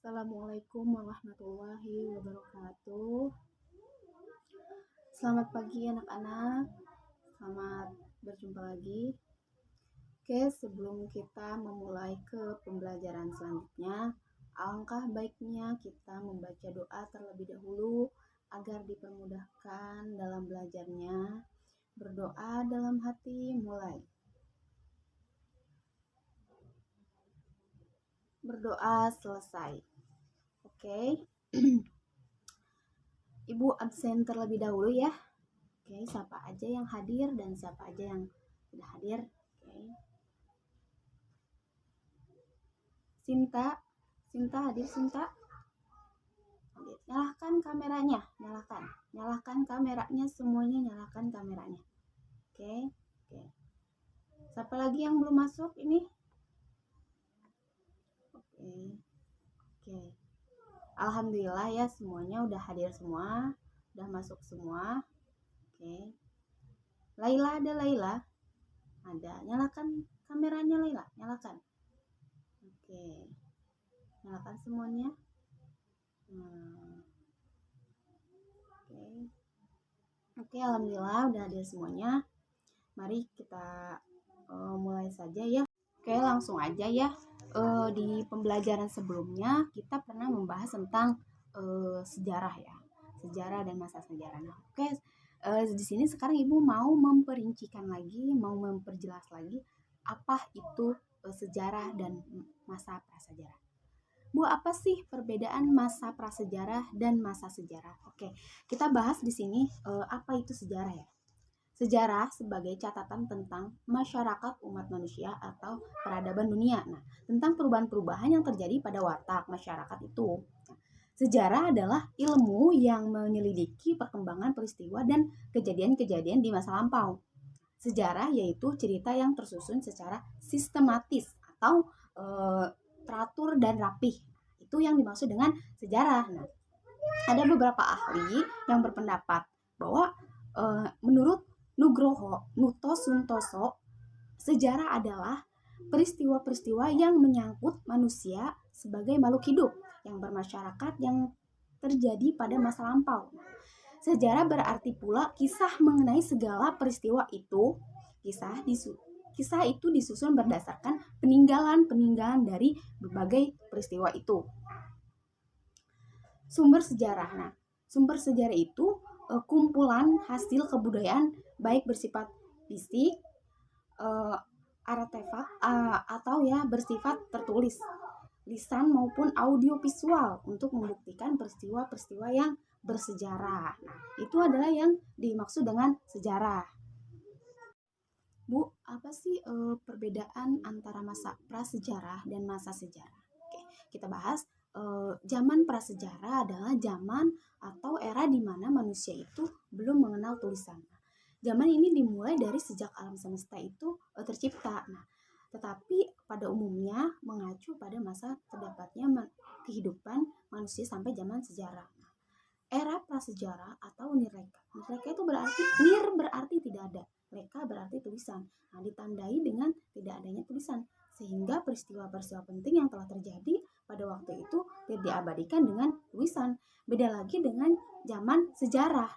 Assalamualaikum warahmatullahi wabarakatuh. Selamat pagi anak-anak. Selamat berjumpa lagi. Oke, sebelum kita memulai ke pembelajaran selanjutnya, alangkah baiknya kita membaca doa terlebih dahulu agar dipermudahkan dalam belajarnya. Berdoa dalam hati, mulai. Berdoa selesai. Oke. Ibu absen terlebih dahulu ya. Oke, siapa aja yang hadir dan siapa aja yang tidak hadir. Oke. Sinta hadir Sinta. Hadir. Nyalakan kameranya, nyalakan kameranya semuanya, nyalakan kameranya. Oke. Siapa lagi yang belum masuk ini? Oke. Alhamdulillah ya, semuanya udah hadir semua, udah masuk semua. Oke. Laila, ada Laila? Ada. Nyalakan kameranya Laila, nyalakan. Oke. Nyalakan semuanya. Oke, alhamdulillah udah hadir semuanya. Mari kita mulai saja ya. Oke, langsung aja ya. Di pembelajaran sebelumnya kita pernah membahas tentang sejarah ya, sejarah dan masa sejarah. Nah, oke, di sini sekarang Ibu mau memperincikan lagi, mau memperjelas lagi apa itu sejarah dan masa prasejarah. Bu, apa sih perbedaan masa prasejarah dan masa sejarah? Oke, kita bahas di sini apa itu sejarah ya. Sejarah sebagai catatan tentang masyarakat umat manusia atau peradaban dunia. Nah, tentang perubahan-perubahan yang terjadi pada watak masyarakat itu. Sejarah adalah ilmu yang menyelidiki perkembangan peristiwa dan kejadian-kejadian di masa lampau. Sejarah yaitu cerita yang tersusun secara sistematis atau teratur dan rapih. Itu yang dimaksud dengan sejarah. Nah, ada beberapa ahli yang berpendapat bahwa menurut Nugroho Nutosuntoso, sejarah adalah peristiwa-peristiwa yang menyangkut manusia sebagai makhluk hidup yang bermasyarakat yang terjadi pada masa lampau. Sejarah berarti pula kisah mengenai segala peristiwa itu. Kisah itu disusun berdasarkan peninggalan dari berbagai peristiwa itu. Sumber sejarah. Nah, sumber sejarah itu kumpulan hasil kebudayaan baik bersifat fisik, artefak atau ya bersifat tertulis, lisan maupun audiovisual untuk membuktikan peristiwa-peristiwa yang bersejarah. Nah, itu adalah yang dimaksud dengan sejarah. Bu, apa sih perbedaan antara masa prasejarah dan masa sejarah? Oke, kita bahas. Zaman prasejarah adalah zaman atau era di mana manusia itu belum mengenal tulisan. Zaman ini dimulai dari sejak alam semesta itu tercipta. Nah, tetapi pada umumnya mengacu pada masa terdapatnya kehidupan manusia sampai zaman sejarah. Nah, era prasejarah atau nireka. Nireka itu berarti tidak ada. Reka berarti tulisan. Nah, ditandai dengan tidak adanya tulisan, sehingga peristiwa-peristiwa penting yang telah terjadi pada waktu itu tidak diabadikan dengan tulisan. Beda lagi dengan zaman sejarah.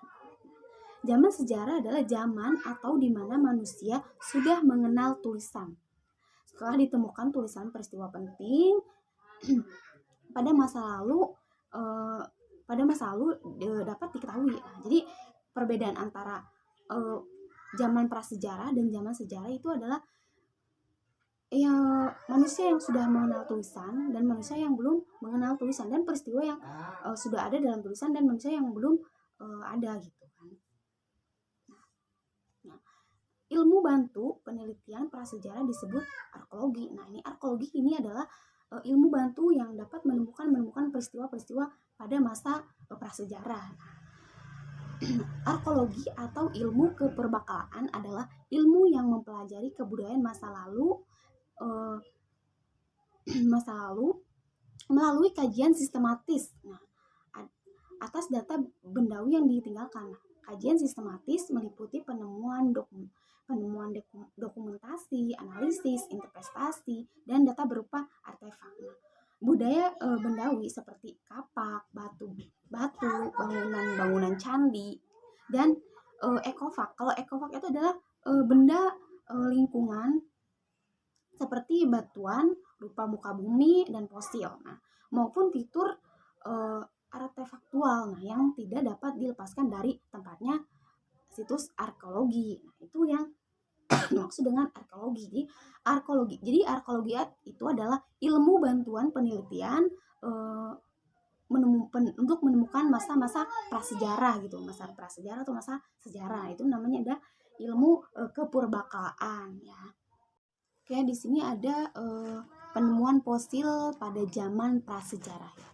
Zaman sejarah adalah zaman atau di mana manusia sudah mengenal tulisan. Setelah ditemukan tulisan peristiwa penting pada masa lalu dapat diketahui. Nah, jadi perbedaan antara zaman prasejarah dan zaman sejarah itu adalah ya manusia yang sudah mengenal tulisan dan manusia yang belum mengenal tulisan, dan peristiwa yang sudah ada dalam tulisan dan manusia yang belum ada gitu kan. Nah, ilmu bantu penelitian prasejarah disebut arkeologi. Nah, ini arkeologi ini adalah ilmu bantu yang dapat menemukan peristiwa-peristiwa pada masa prasejarah. Arkeologi atau ilmu keperbakalaan adalah ilmu yang mempelajari kebudayaan masa lalu melalui kajian sistematis. Nah, atas data bendawi yang ditinggalkan. Kajian sistematis meliputi penemuan dokumentasi, analisis, interpretasi, dan data berupa artefak. Nah, budaya bendawi seperti kapak, batu, bangunan-bangunan candi, dan ekofak. Kalau ekofak itu adalah benda lingkungan seperti batuan rupa muka bumi dan fosil. Nah, maupun fitur artefaktual, nah yang tidak dapat dilepaskan dari tempatnya situs arkeologi. Nah, itu yang maksud dengan arkeologi. Jadi arkeologi itu adalah ilmu bantuan penelitian untuk menemukan masa-masa prasejarah gitu, masa prasejarah atau masa sejarah. Itu namanya ada ilmu kepurbakaan ya. Oke, di sini ada penemuan fosil pada zaman prasejarah ya.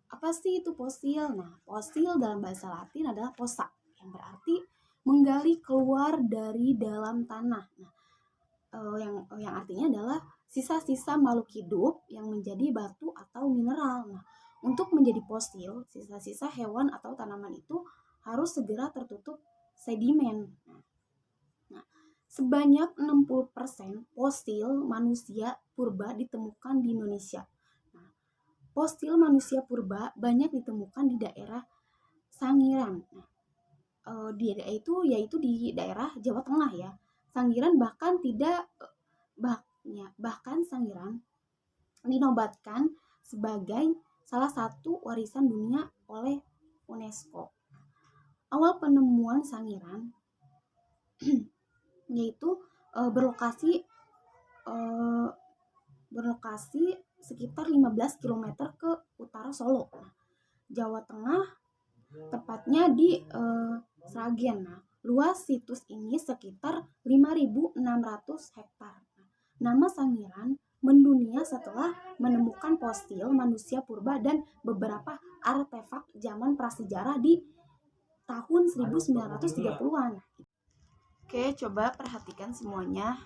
Apa sih itu fosil? Nah, fosil dalam bahasa Latin adalah fossa, yang berarti menggali keluar dari dalam tanah. Nah, yang artinya adalah sisa-sisa makhluk hidup yang menjadi batu atau mineral. Nah, untuk menjadi fosil, sisa-sisa hewan atau tanaman itu harus segera tertutup sedimen. Nah, sebanyak 60% fosil manusia purba ditemukan di Indonesia. Fosil manusia purba banyak ditemukan di daerah Sangiran. Nah, yaitu di daerah Jawa Tengah ya. Sangiran bahkan Sangiran dinobatkan sebagai salah satu warisan dunia oleh UNESCO. Awal penemuan Sangiran yaitu berlokasi sekitar 15 km ke utara Solo, Jawa Tengah, tepatnya di Sragen. Nah, luas situs ini sekitar 5.600 hektar. Nama Sangiran mendunia setelah menemukan fosil manusia purba dan beberapa artefak zaman prasejarah di tahun 1930-an. Oke, coba perhatikan semuanya.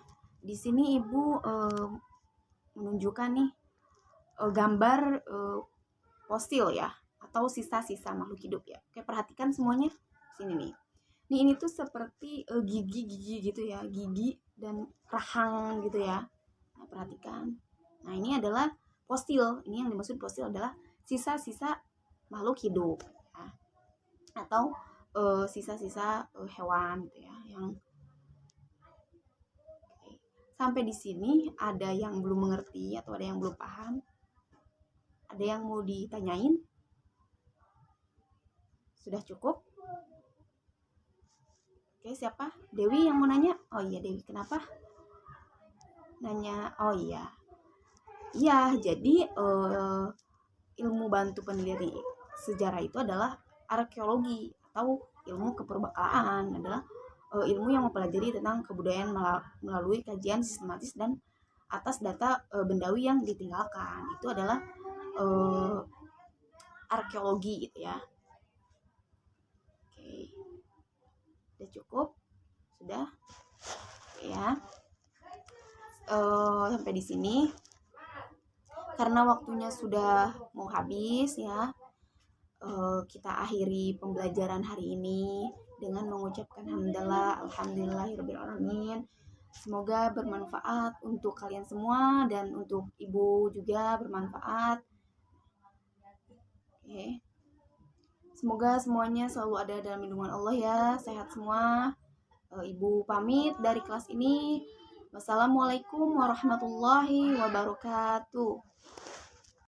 Di sini Ibu menunjukkan nih gambar fosil ya, atau sisa-sisa makhluk hidup ya. Oke, perhatikan semuanya. Sini nih. Ini tuh seperti gigi-gigi gitu ya, gigi dan rahang gitu ya. Nah, perhatikan. Nah, ini adalah fosil. Ini yang dimaksud fosil adalah sisa-sisa makhluk hidup ya. Atau sisa-sisa hewan gitu ya, yang sampai di sini ada yang belum mengerti atau ada yang belum paham? Ada yang mau ditanyain? Sudah cukup? Oke, siapa? Dewi yang mau nanya? Oh iya, Dewi. Kenapa? Nanya, oh iya. Iya, jadi ilmu bantu peneliti sejarah itu adalah arkeologi atau ilmu kepurbakaan, adalah ilmu yang mempelajari tentang kebudayaan melalui kajian sistematis dan atas data bendawi yang ditinggalkan. Itu adalah arkeologi gitu ya. Oke, udah cukup? Sudah? Ya. Sampai di sini. Karena waktunya sudah mau habis ya, kita akhiri pembelajaran hari ini dengan mengucapkan hamdalah, alhamdulillahirobbilalamin. Semoga bermanfaat untuk kalian semua dan untuk Ibu juga bermanfaat. Oke. Semoga semuanya selalu ada dalam lindungan Allah ya, sehat semua. Ibu pamit dari kelas ini. Wassalamualaikum warahmatullahi wabarakatuh.